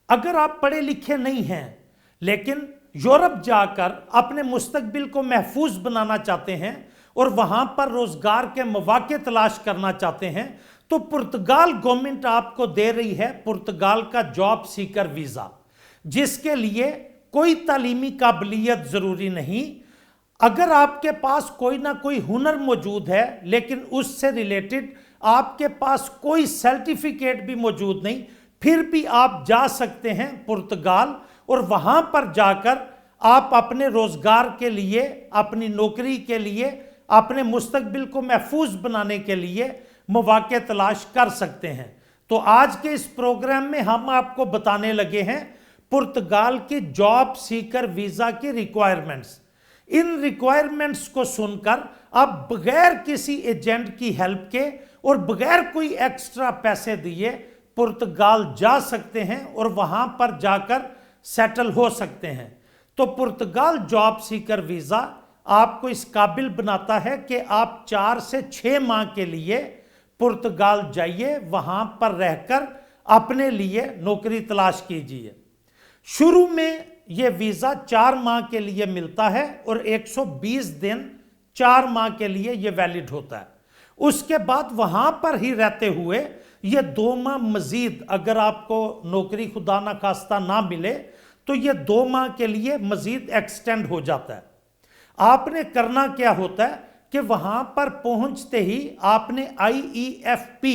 अगर आप पढ़े लिखे नहीं हैं लेकिन यूरोप जाकर अपने मुस्तकबिल को महफूज बनाना चाहते हैं और वहां पर रोजगार के मौके तलाश करना चाहते हैं, तो पुर्तगाल गवर्नमेंट आपको दे रही है पुर्तगाल का जॉब सीकर वीज़ा, जिसके लिए कोई तालीमी काबिलियत ज़रूरी नहीं। अगर आपके पास कोई ना कोई हुनर मौजूद है लेकिन उससे रिलेटेड आपके पास कोई सर्टिफिकेट भी मौजूद नहीं, फिर भी आप जा सकते हैं पुर्तगाल और वहाँ पर जाकर आप अपने रोज़गार के लिए, अपनी नौकरी के लिए, अपने मुस्तकबिल को महफूज बनाने के लिए मौके तलाश कर सकते हैं। तो आज के इस प्रोग्राम में हम आपको बताने लगे हैं पुर्तगाल की जॉब सीकर वीज़ा की रिक्वायरमेंट्स। इन रिक्वायरमेंट्स को सुनकर आप बगैर किसी एजेंट की हेल्प के और बगैर कोई एक्स्ट्रा पैसे दिए पुर्तगाल जा सकते हैं और वहाँ पर जाकर सेटल हो सकते हैं। तो पुर्तगाल जॉब सीकर वीज़ा आपको इस काबिल बनाता है कि आप 4 से 6 माह के लिए पुर्तगाल जाइए, वहाँ पर रहकर अपने लिए नौकरी तलाश कीजिए। शुरू में ये वीज़ा 4 माह के लिए मिलता है और 120 दिन 4 माह के लिए ये वैलिड होता है। उसके बाद वहाँ पर ही रहते हुए ये 2 माह मज़ीद, अगर आपको नौकरी खुदा ना खास्ता ना मिले तो ये 2 माह के लिए मज़ीद एक्सटेंड हो जाता है। आपने करना क्या होता है कि वहाँ पर पहुँचते ही आपने IEFP,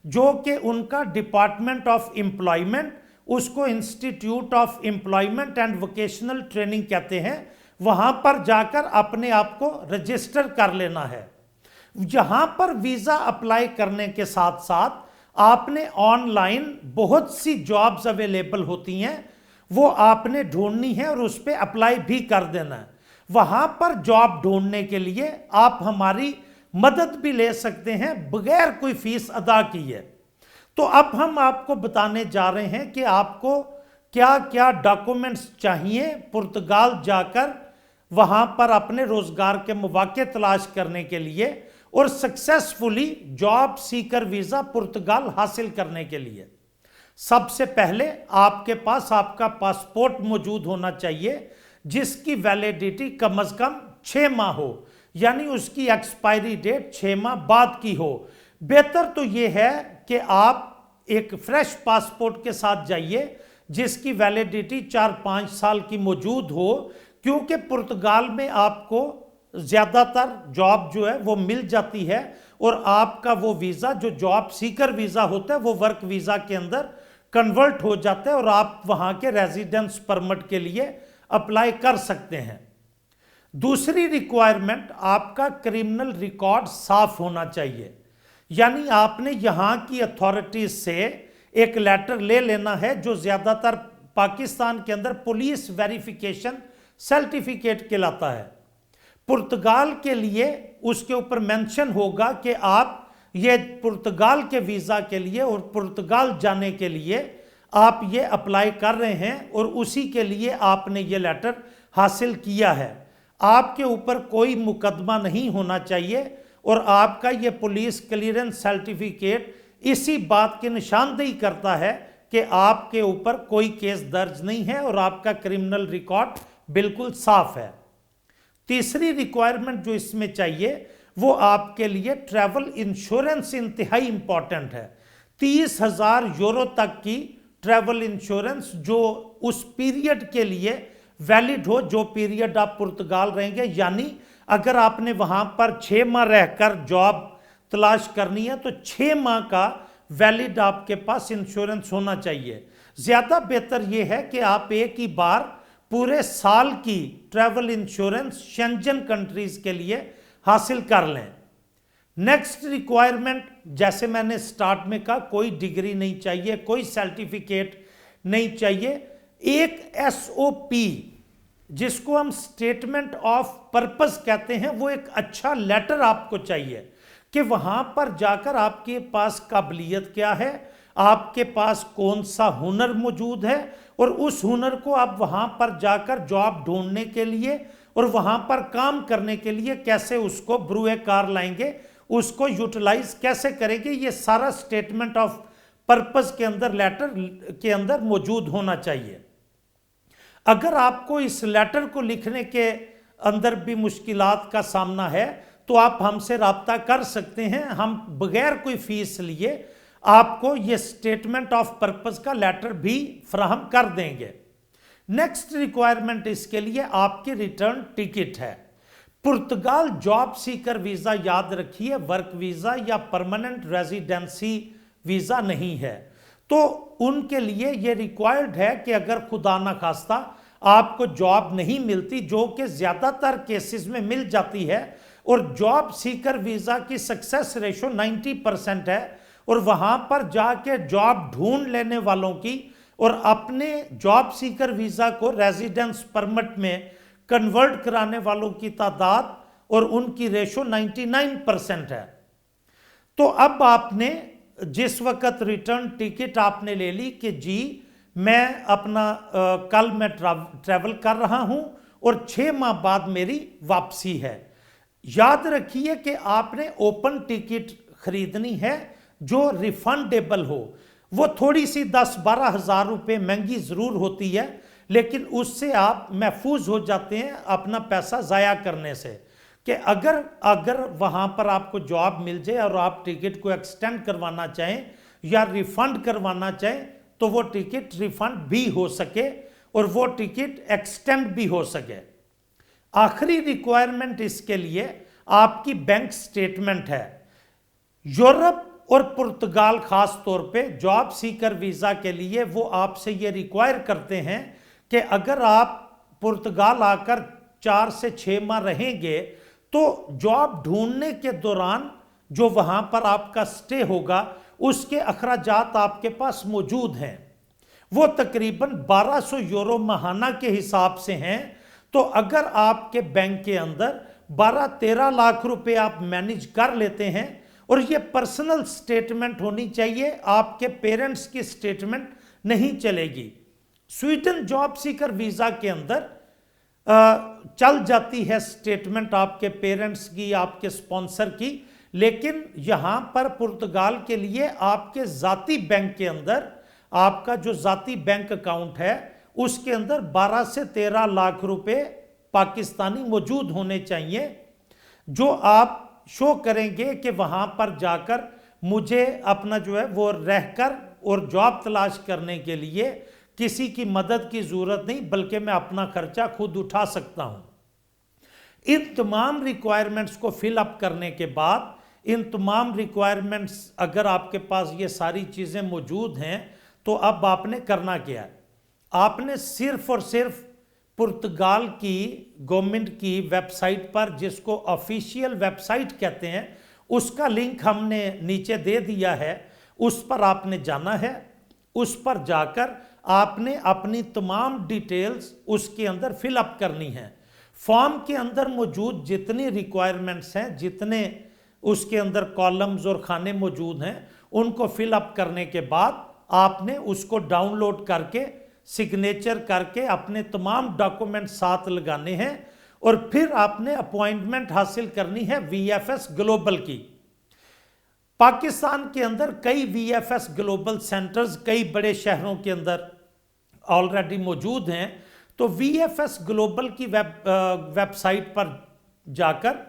जो कि उनका डिपार्टमेंट ऑफ एम्प्लॉयमेंट, उसको institute of employment and vocational training कहते हैं, वहाँ पर जाकर अपने आप को रजिस्टर कर लेना है। यहाँ पर वीज़ा अप्लाई करने के साथ साथ आपने ऑनलाइन बहुत सी जॉब्स अवेलेबल होती हैं, वो आपने ढूंढनी है और उस पर अप्लाई भी कर देना है। वहाँ पर जॉब ढूंढने के लिए आप हमारी मदद भी ले सकते हैं बगैर कोई फीस अदा किए। तो अब हम आपको बताने जा रहे हैं कि आपको क्या क्या डॉक्यूमेंट्स चाहिए पुर्तगाल जाकर वहाँ पर अपने रोज़गार के मौके तलाश करने के लिए और सक्सेसफुली जॉब सीकर वीज़ा पुर्तगाल हासिल करने के लिए। सबसे पहले आपके पास आपका पासपोर्ट मौजूद होना चाहिए, जिसकी वैलिडिटी कम से कम 6 माह हो, यानी उसकी एक्सपायरी डेट 6 माह बाद की हो। बेहतर तो ये है कि आप एक फ्रेश पासपोर्ट के साथ जाइए जिसकी वैलिडिटी 4-5 साल की मौजूद हो, क्योंकि पुर्तगाल में आपको ज़्यादातर जॉब जो है वो मिल जाती है और आपका वो वीज़ा जो जॉब सीकर वीज़ा होता है वो वर्क वीज़ा के अंदर कन्वर्ट हो जाता है और आप वहाँ के रेजिडेंस परमिट के लिए अप्लाई कर सकते हैं। दूसरी रिक्वायरमेंट, आपका क्रिमिनल रिकॉर्ड साफ होना चाहिए, यानी आपने यहाँ की अथॉरिटीज से एक लेटर ले लेना है जो ज़्यादातर पाकिस्तान के अंदर पुलिस वेरिफिकेशन सर्टिफिकेट कहलाता है। पुर्तगाल के लिए उसके ऊपर मेंशन होगा कि आप ये पुर्तगाल के वीज़ा के लिए और पुर्तगाल जाने के लिए आप ये अप्लाई कर रहे हैं और उसी के लिए आपने ये लेटर हासिल किया है। आपके ऊपर कोई मुकदमा नहीं होना चाहिए और आपका ये पुलिस क्लियरेंस सर्टिफिकेट इसी बात की निशानदेही करता है कि आपके ऊपर कोई केस दर्ज नहीं है और आपका क्रिमिनल रिकॉर्ड बिल्कुल साफ है। तीसरी रिक्वायरमेंट जो इसमें चाहिए वो आपके लिए ट्रैवल इंश्योरेंस इंतहाई इंपॉर्टेंट है। 30,000 यूरो तक की ट्रैवल इंश्योरेंस जो उस पीरियड के लिए वैलिड हो जो पीरियड आप पुर्तगाल रहेंगे, यानी अगर आपने वहाँ पर 6 माह रहकर जॉब तलाश करनी है तो 6 माह का वैलिड आपके पास इंश्योरेंस होना चाहिए। ज़्यादा बेहतर यह है कि आप एक ही बार पूरे साल की ट्रैवल इंश्योरेंस शेंजन कंट्रीज़ के लिए हासिल कर लें। नेक्स्ट रिक्वायरमेंट, जैसे मैंने स्टार्ट में कहा, कोई डिग्री नहीं चाहिए, कोई सर्टिफिकेट नहीं चाहिए। एक SOP जिसको हम स्टेटमेंट ऑफ पर्पस कहते हैं, वो एक अच्छा लेटर आपको चाहिए कि वहाँ पर जाकर आपके पास काबिलियत क्या है, आपके पास कौन सा हुनर मौजूद है और उस हुनर को आप वहाँ पर जाकर जॉब ढूंढने के लिए और वहाँ पर काम करने के लिए कैसे उसको बरूए कार लाएंगे, उसको यूटिलाइज कैसे करेंगे। ये सारा स्टेटमेंट ऑफ पर्पस के अंदर लेटर के अंदर मौजूद होना चाहिए। अगर आपको इस लेटर को लिखने के अंदर भी मुश्किलात का सामना है तो आप हमसे राब्ता कर सकते हैं, हम बगैर कोई फीस लिए आपको ये स्टेटमेंट ऑफ पर्पस का लेटर भी फराहम कर देंगे। नेक्स्ट रिक्वायरमेंट इसके लिए आपकी रिटर्न टिकट है। पुर्तगाल जॉब सीकर वीज़ा, याद रखिए, वर्क वीज़ा या परमानेंट रेजिडेंसी वीज़ा नहीं है। तो उनके लिए ये रिक्वायर्ड है कि अगर खुदा न खास्ता आपको जॉब नहीं मिलती, जो कि ज़्यादातर केसेस में मिल जाती है, और जॉब सीकर वीज़ा की सक्सेस रेशो 90% है, और वहाँ पर जाके जॉब ढूंढ लेने वालों की और अपने जॉब सीकर वीज़ा को रेजिडेंस परमिट में कन्वर्ट कराने वालों की तादाद और उनकी रेशो 99% है। तो अब आपने जिस वक्त रिटर्न टिकट आपने ले ली कि जी मैं अपना कल मैं ट्रैवल कर रहा हूं और 6 माह बाद मेरी वापसी है, याद रखिए कि आपने ओपन टिकट खरीदनी है जो रिफंडेबल हो। वो थोड़ी सी 10-12 हज़ार रुपये महंगी ज़रूर होती है, लेकिन उससे आप महफूज हो जाते हैं अपना पैसा ज़ाया करने से, कि अगर वहाँ पर आपको जॉब मिल जाए और आप टिकट को एक्सटेंड करवाना चाहें या रिफ़ंड करवाना चाहें तो वो टिकट रिफ़ंड भी हो सके और वो टिकट एक्सटेंड भी हो सके। आखिरी रिक्वायरमेंट इसके लिए आपकी बैंक स्टेटमेंट है। यूरोप और पुर्तगाल खास तौर पे जॉब सीकर वीज़ा के लिए वो आपसे ये रिक्वायर करते हैं कि अगर आप पुर्तगाल आकर 4 से 6 माह रहेंगे तो जॉब ढूंढने के दौरान जो वहाँ पर आपका स्टे होगा उसके अखराजात आपके पास मौजूद हैं। वो तकरीबन 1200 यूरो माहाना के हिसाब से हैं। तो अगर आपके बैंक के अंदर 12-13 लाख रुपए आप मैनेज कर लेते हैं, और ये पर्सनल स्टेटमेंट होनी चाहिए, आपके पेरेंट्स की स्टेटमेंट नहीं चलेगी। स्वीडन जॉब सीकर वीज़ा के अंदर चल जाती है स्टेटमेंट आपके पेरेंट्स की, आपके स्पॉन्सर की, लेकिन यहाँ पर पुर्तगाल के लिए आपके ज़ाती बैंक के अंदर, आपका जो ज़ाती बैंक अकाउंट है उसके अंदर 12 से 13 लाख रुपए पाकिस्तानी मौजूद होने चाहिए, जो आप शो करेंगे कि वहाँ पर जाकर मुझे अपना जो है वो रहकर और जॉब तलाश करने के लिए किसी की मदद की ज़रूरत नहीं, बल्कि मैं अपना खर्चा खुद उठा सकता हूँ। इन तमाम रिक्वायरमेंट्स को फिल अप करने के बाद, इन तमाम रिक्वायरमेंट्स अगर आपके पास ये सारी चीज़ें मौजूद हैं तो अब आपने करना क्या है? आपने सिर्फ और सिर्फ पुर्तगाल की गवर्नमेंट की वेबसाइट पर, जिसको ऑफिशियल वेबसाइट कहते हैं, उसका लिंक हमने नीचे दे दिया है, उस पर आपने जाना है। उस पर जाकर आपने अपनी तमाम डिटेल्स उसके अंदर फिल अप करनी है। फॉर्म के अंदर मौजूद जितनी रिक्वायरमेंट्स हैं, जितने उसके अंदर कॉलम्स और खाने मौजूद हैं, उनको फिल अप करने के बाद आपने उसको डाउनलोड करके सिग्नेचर करके अपने तमाम डॉक्यूमेंट साथ लगाने हैं, और फिर आपने अपॉइंटमेंट हासिल करनी है VFS ग्लोबल की। पाकिस्तान के अंदर कई VFS ग्लोबल सेंटर्स कई बड़े शहरों के अंदर ऑलरेडी मौजूद हैं। तो VFS ग्लोबल की वेबसाइट पर जाकर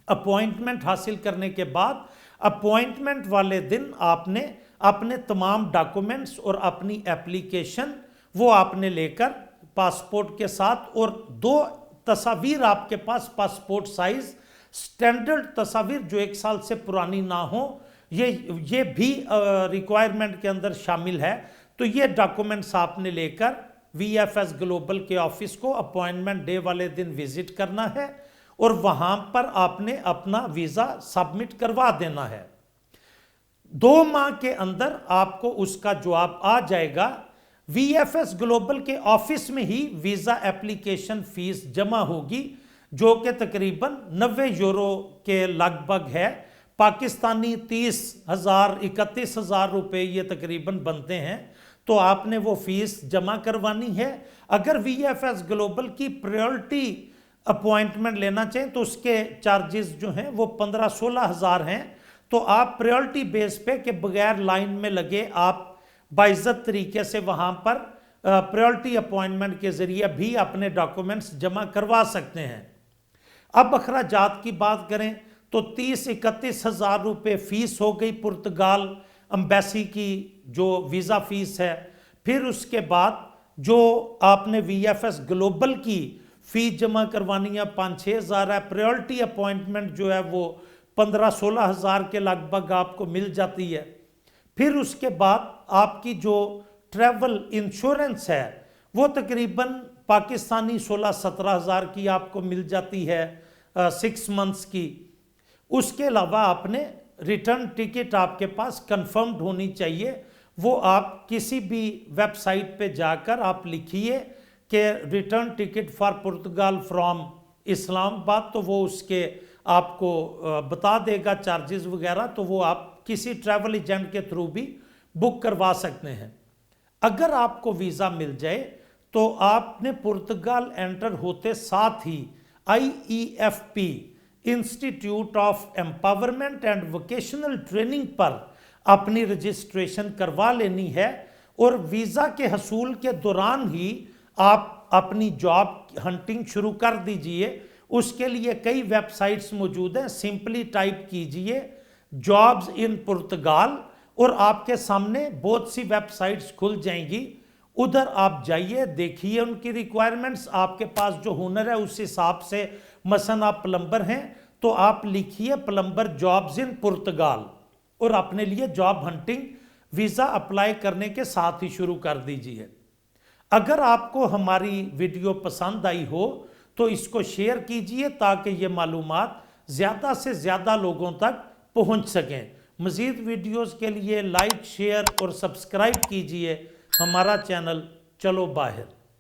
अपॉइंटमेंट हासिल करने के बाद अपॉइंटमेंट वाले दिन आपने अपने तमाम डॉक्यूमेंट्स और अपनी एप्लीकेशन वो आपने लेकर पासपोर्ट के साथ, और 2 तस्वीर आपके पास पासपोर्ट साइज स्टैंडर्ड तस्वीर जो 1 साल से पुरानी ना हो, ये भी रिक्वायरमेंट के अंदर शामिल है। तो ये डॉक्यूमेंट्स आपने लेकर VFS ग्लोबल के ऑफिस को अपॉइंटमेंट डे वाले दिन विजिट करना है, और वहाँ पर आपने अपना वीज़ा सबमिट करवा देना है। 2 माह के अंदर आपको उसका जवाब आ जाएगा। VFS ग्लोबल के ऑफिस में ही वीज़ा एप्लीकेशन फ़ीस जमा होगी, जो कि तकरीबन 90 यूरो के लगभग है। पाकिस्तानी 30,000 31,000 रुपये ये तकरीबन बनते हैं। तो आपने वो फ़ीस जमा करवानी है। अगर VFS ग्लोबल की प्रायोरिटी अपॉइंटमेंट लेना चाहें तो उसके चार्जेस जो हैं वो 15-16 हज़ार हैं। तो आप प्रायोरिटी बेस पे के बगैर लाइन में लगे आप बाइज्जत तरीके से वहाँ पर प्रायोरिटी अपॉइंटमेंट के ज़रिए भी अपने डॉक्यूमेंट्स जमा करवा सकते हैं। अब अखराजात की बात करें तो 30-31 हज़ार रुपये फ़ीस हो गई पुर्तगाल एम्बेसी की, जो वीज़ा फ़ीस है। फिर उसके बाद जो आपने VFS ग्लोबल की फ़ीस जमा करवानी है 5-6 हज़ार है। प्रायोरिटी अपॉइंटमेंट जो है वो 15-16 हज़ार के लगभग आपको मिल जाती है। फिर उसके बाद आपकी जो ट्रैवल इंश्योरेंस है वो तकरीबन पाकिस्तानी 16-17 हज़ार की आपको मिल जाती है 6 मंथ्स की। उसके अलावा आपने रिटर्न टिकट आपके पास कंफर्म्ड होनी चाहिए, वो आप किसी भी वेबसाइट पे जाकर आप लिखिए कि return ticket for Portugal from Islamabad, तो वो उसके आपको बता देगा चार्जेस वगैरह, तो वो आप किसी ट्रैवल एजेंट के थ्रू भी बुक करवा सकते हैं। अगर आपको वीज़ा मिल जाए तो आपने पुर्तगाल एंटर होते साथ ही IEFP institute of empowerment and vocational training पर अपनी रजिस्ट्रेशन करवा लेनी है, और वीज़ा के हसूल के दौरान ही आप अपनी जॉब हंटिंग शुरू कर दीजिए। उसके लिए कई वेबसाइट्स मौजूद हैं, सिंपली टाइप कीजिए जॉब्स इन पुर्तगाल और आपके सामने बहुत सी वेबसाइट्स खुल जाएंगी। उधर आप जाइए, देखिए उनकी रिक्वायरमेंट्स, आपके पास जो हुनर है उस हिसाब से। मसलन आप प्लम्बर हैं तो आप लिखिए प्लम्बर जॉब्स इन पुर्तगाल और अपने लिए जॉब हंटिंग वीज़ा अप्लाई करने के साथ ही शुरू कर दीजिए। अगर आपको हमारी वीडियो पसंद आई हो तो इसको शेयर कीजिए ताकि ये मालूमात ज़्यादा से ज़्यादा लोगों तक पहुंच सकें। मज़ीद वीडियोस के लिए लाइक, शेयर और सब्सक्राइब कीजिए हमारा चैनल चलो बाहर।